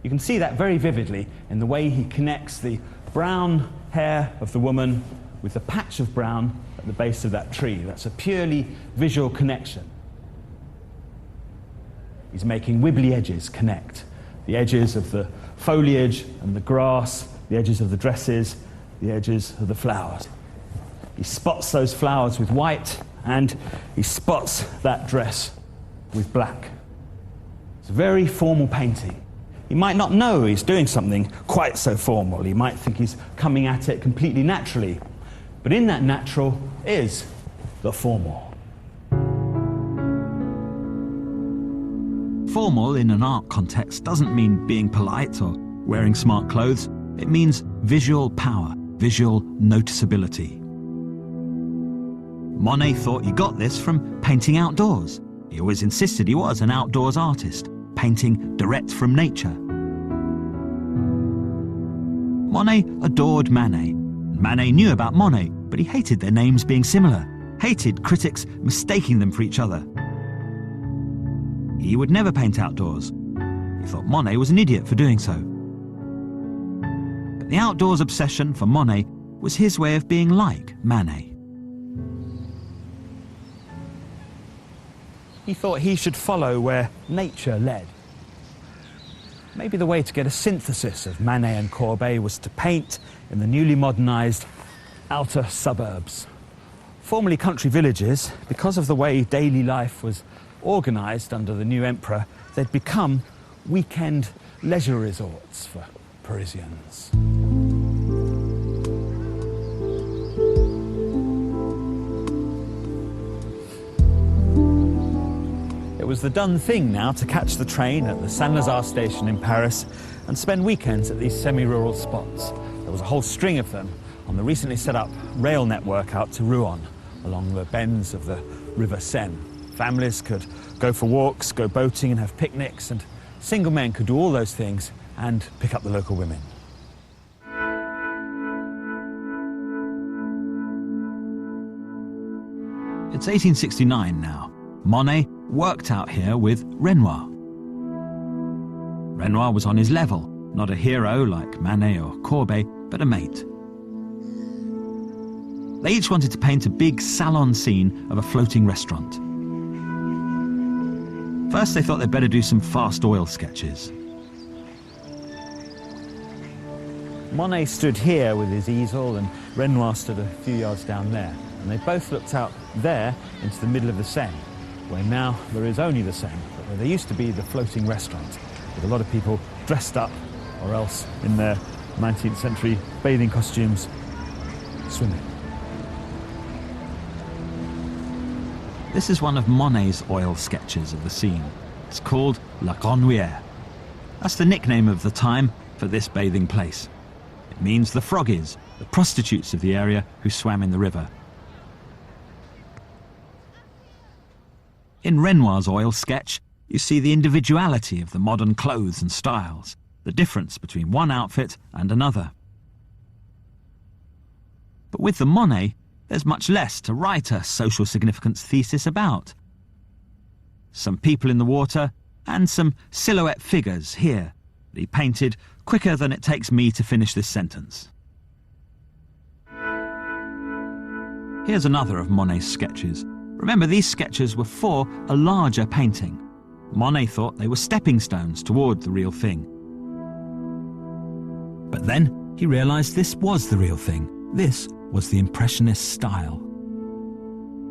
You can see that very vividly in the way he connects the brown hair of the woman with the patch of brown at the base of that tree. That's a purely visual connection. He's making wibbly edges connect. The edges of the foliage and the grass, the edges of the dresses, the edges of the flowers. He spots those flowers with white, and he spots that dress with black. It's a very formal painting. He might not know he's doing something quite so formal. He might think he's coming at it completely naturally. But in that natural is the formal. Formal in an art context doesn't mean being polite or wearing smart clothes. It means visual power, visual noticeability. Monet thought he got this from painting outdoors. He always insisted he was an outdoors artist, painting direct from nature. Monet adored Manet. Manet knew about Monet, but he hated their names being similar, hated critics mistaking them for each other. He would never paint outdoors. He thought Monet was an idiot for doing so. But the outdoors obsession for Monet was his way of being like Manet. He thought he should follow where nature led. Maybe the way to get a synthesis of Manet and Courbet was to paint in the newly modernised outer suburbs. Formerly country villages, because of the way daily life was organised under the new emperor, they'd become weekend leisure resorts for Parisians. It was the done thing now to catch the train at the Saint-Lazare station in Paris and spend weekends at these semi-rural spots. There was a whole string of them on the recently set up rail network out to Rouen, along the bends of the River Seine. Families could go for walks, go boating and have picnics, and single men could do all those things and pick up the local women. It's 1869 now. Monet worked out here with Renoir. Renoir was on his level, not a hero like Manet or Courbet, but a mate. They each wanted to paint a big salon scene of a floating restaurant. First, they thought they'd better do some fast oil sketches. Monet stood here with his easel and Renoir stood a few yards down there, and they both looked out there into the middle of the Seine, where now there is only the Seine, but where there used to be the floating restaurant, with a lot of people dressed up, or else in their 19th century bathing costumes, swimming. This is one of Monet's oil sketches of the scene. It's called La Grenouillère. That's the nickname of the time for this bathing place. It means the froggies, the prostitutes of the area who swam in the river. In Renoir's oil sketch, you see the individuality of the modern clothes and styles, the difference between one outfit and another. But with the Monet, there's much less to write a social significance thesis about. Some people in the water and some silhouette figures here that he painted quicker than it takes me to finish this sentence. Here's another of Monet's sketches. Remember, these sketches were for a larger painting. Monet thought they were stepping stones toward the real thing. But then he realised this was the real thing. This was the Impressionist style.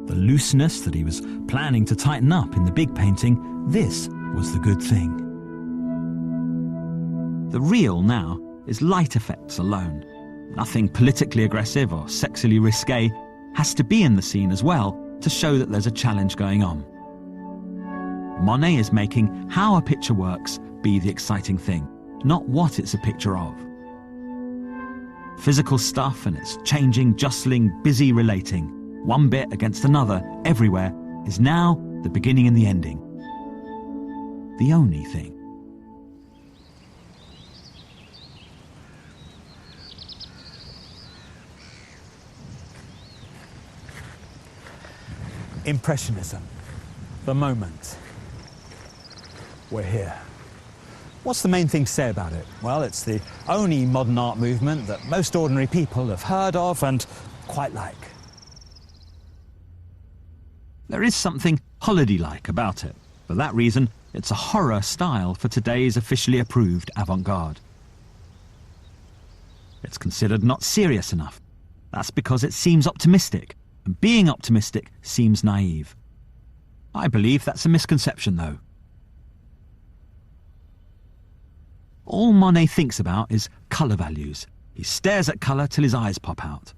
The looseness that he was planning to tighten up in the big painting, this was the good thing. The real now is light effects alone. Nothing politically aggressive or sexually risque has to be in the scene as well to show that there's a challenge going on. Monet is making how a picture works be the exciting thing, not what it's a picture of. Physical stuff and its changing, jostling, busy relating, one bit against another, everywhere, is now the beginning and the ending. The only thing. Impressionism, the moment. We're here. What's the main thing to say about it? Well, it's the only modern art movement that most ordinary people have heard of and quite like. There is something holiday-like about it. For that reason, it's a horror style for today's officially approved avant-garde. It's considered not serious enough. That's because it seems optimistic, and being optimistic seems naive. I believe that's a misconception, though. All Monet thinks about is colour values. He stares at colour till his eyes pop out.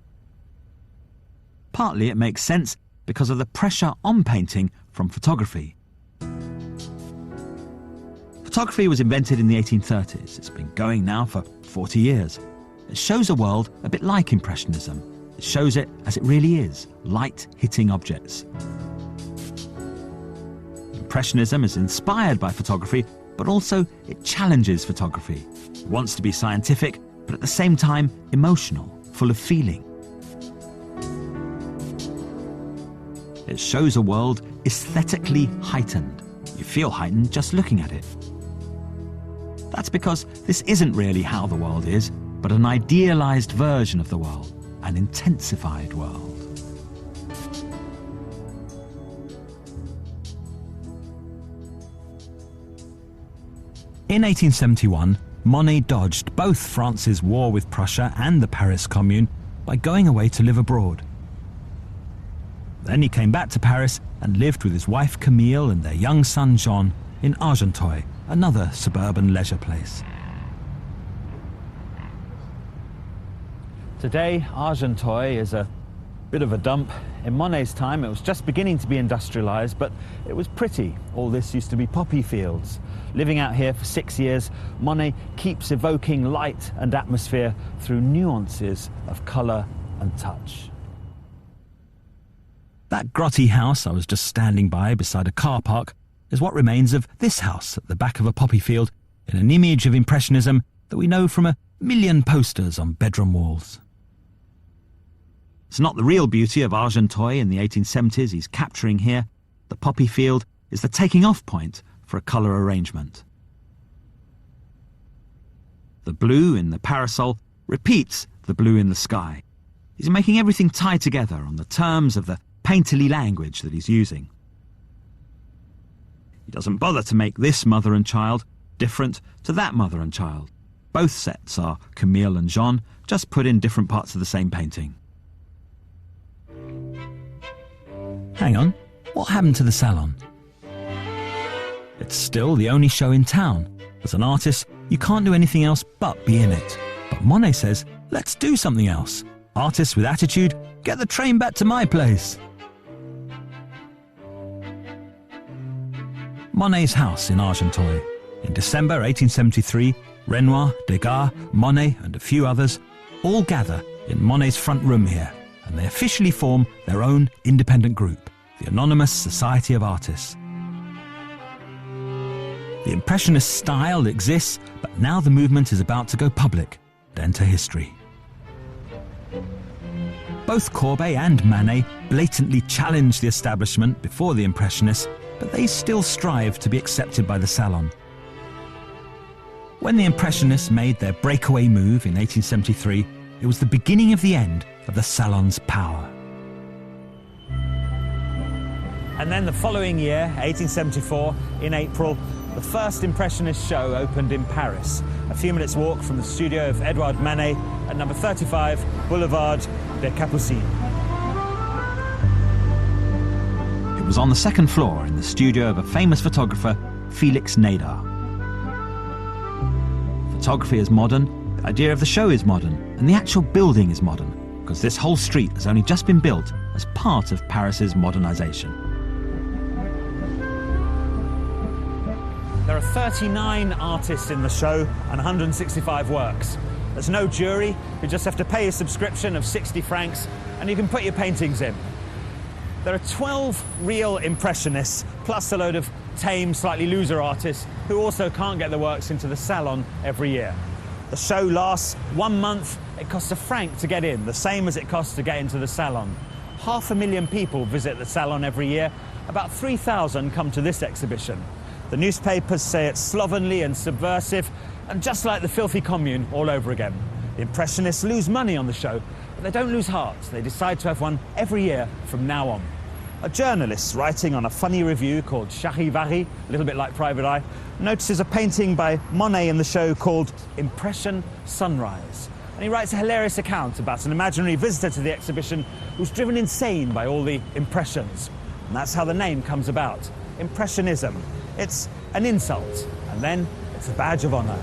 Partly it makes sense because of the pressure on painting from photography. Photography was invented in the 1830s. It's been going now for 40 years. It shows a world a bit like Impressionism. It shows it as it really is, light hitting objects. Impressionism is inspired by photography, but also it challenges photography. It wants to be scientific, but at the same time emotional, full of feeling. It shows a world aesthetically heightened. You feel heightened just looking at it. That's because this isn't really how the world is, but an idealized version of the world, an intensified world. In 1871, Monet dodged both France's war with Prussia and the Paris Commune by going away to live abroad. Then he came back to Paris and lived with his wife Camille and their young son Jean in Argenteuil, another suburban leisure place. Today, Argenteuil is a bit of a dump. In Monet's time, it was just beginning to be industrialized, but it was pretty. All this used to be poppy fields. Living out here for 6 years, Monet keeps evoking light and atmosphere through nuances of color and touch. That grotty house I was just standing by beside a car park is what remains of this house at the back of a poppy field in an image of Impressionism that we know from a million posters on bedroom walls. It's not the real beauty of Argenteuil in the 1870s he's capturing here. The poppy field is the taking off point for a colour arrangement. The blue in the parasol repeats the blue in the sky. He's making everything tie together on the terms of the painterly language that he's using. He doesn't bother to make this mother and child different to that mother and child. Both sets are Camille and Jean, just put in different parts of the same painting. Hang on, what happened to the salon? It's still the only show in town. As an artist, you can't do anything else but be in it. But Monet says, let's do something else. Artists with attitude, get the train back to my place. Monet's house in Argenteuil. In December 1873, Renoir, Degas, Monet and a few others all gather in Monet's front room here, and they officially form their own independent group, the Anonymous Society of Artists. The Impressionist style exists, but now the movement is about to go public and enter history. Both Courbet and Manet blatantly challenged the establishment before the Impressionists, but they still strive to be accepted by the Salon. When the Impressionists made their breakaway move in 1873, it was the beginning of the end of the Salon's power. And then the following year, 1874, in April, the first Impressionist show opened in Paris, a few minutes' walk from the studio of Edouard Manet at number 35, Boulevard des Capucines. It was on the second floor in the studio of a famous photographer, Felix Nadar. Photography is modern, the idea of the show is modern, and the actual building is modern, because this whole street has only just been built as part of Paris's modernisation. There are 39 artists in the show and 165 works. There's no jury, you just have to pay a subscription of 60 francs and you can put your paintings in. There are 12 real Impressionists, plus a load of tame, slightly loser artists who also can't get their works into the Salon every year. The show lasts 1 month, it costs a franc to get in, the same as it costs to get into the Salon. 500,000 people visit the Salon every year, about 3,000 come to this exhibition. The newspapers say it's slovenly and subversive, and just like the filthy commune all over again. The Impressionists lose money on the show, but they don't lose heart. They decide to have one every year from now on. A journalist writing on a funny review called Charivari, a little bit like Private Eye, notices a painting by Monet in the show called Impression Sunrise. And he writes a hilarious account about an imaginary visitor to the exhibition who's driven insane by all the impressions. And that's how the name comes about. Impressionism. It's an insult, and then it's a badge of honour.